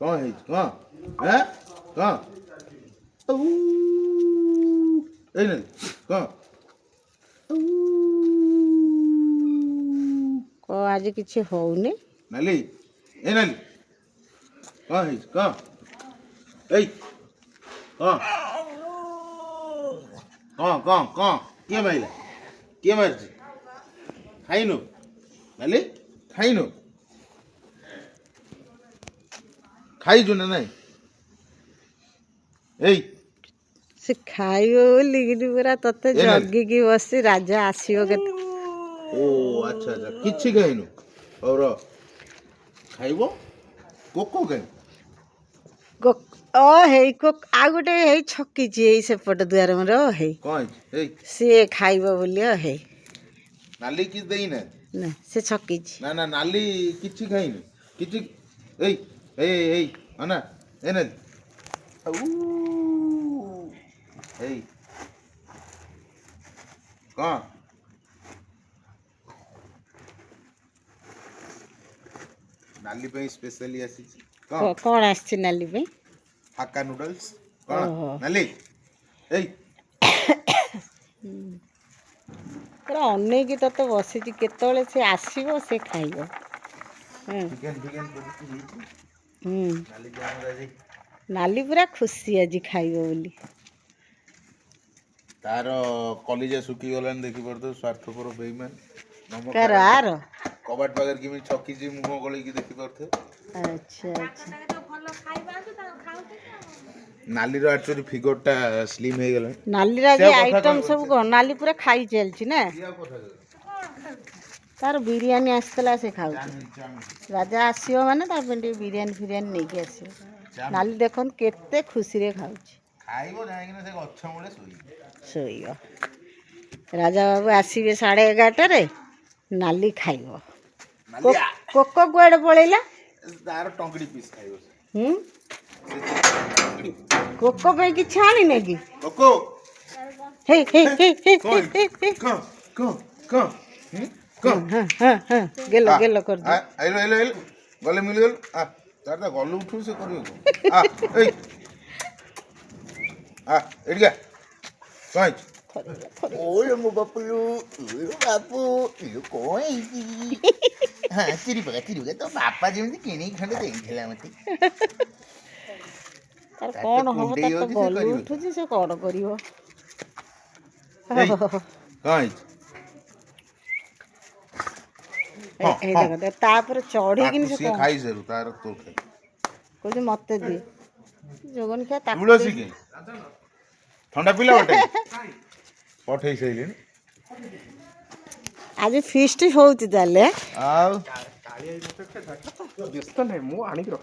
कौन है कौन हैं कौन ए नहीं कौन को आज किसी होने नाली ए नाली कौन है कौन ए कौन कौन किए मारिला किए मारिଛି ଖାଇନୁ ନାଲି ଖାଇନୁ ଖାଇଛୁ ନା ନାଇଁ ଏଇ से खाइब बोलिकी पूरा तते जगिकी बसी राजा आसिब केते ओ अच्छा अच्छा किछि खाइनु और खाइबो कोको खाइ ओ हेई को आ गोटे हेई छकीची हेई सेपट दुआर मोर हेई कौन है ए से खाइब बोली हेई नाली कि देई ना ना से छकीची ना ना नाली किछि खाइनु किछि ए ए ए अना ए ना ऊ ए कौन नाली पे स्पेशली आसी कौन कौन आछि नाली पे हाक्का नूडल्स कौन ओहो। नाली ए पूरा अनेकी तते बसिची केतବେଳେ से आसीब से खाइब चिकन चिकन करके नाली के हमरा जे नाली पूरा खुशी आज खाइब बोली तार कलिजा सुखी गलान देखि परतो स्वार्थपर बेईमान नमक कार आर कबाट पागर किमि छकी जी मुंह गली की देखि परथे अच्छा अच्छा नाली रो एक्चुअली फिगरटा स्लिम हे गला नाली रा जे आइटम सब को नाली पूरा खाई चलची ना तार बिरयानी आसतला से खाऊ राजा आसियो माने ता पेंडी बिरयानी फिरयानी नहीं के आसियो नाली देखन केते खुशी रे खाऊची खाइबो जाय कि से गच्छ मुळे सोई सोइयो राजा बाबू आसीबे 11:30 रे नाली खाइबो नाली कोको कुआडे पळेला तार टंगड़ी पीस खाइबो कोको पे कि छाणी ने की कोको हे हे हे हे कौन कौन कौन कौन हां गेलो गेलो कर दे आइलो आइलो आइलो गले मिल गेल आ तार ता गले उठू से करियो आ ए आ एडिया कौन ओए मो बापुलू ओए बापू यो कोई हाँ चिरी पका तो बापा जेमती किणी खंडे देइथिला मते तार कोन हो त गलो उठुची से कोन करिवो कौन ए देखो तापर चढ़ी कि से से खाई जरूर तार तो खाई कोइ मते दे जोगन क्या ताक तुलसी के ठंडा पिला बटे पठै सैलिन आज फीस्ट होउची ताले आउ व्यस्त नाही मु आणि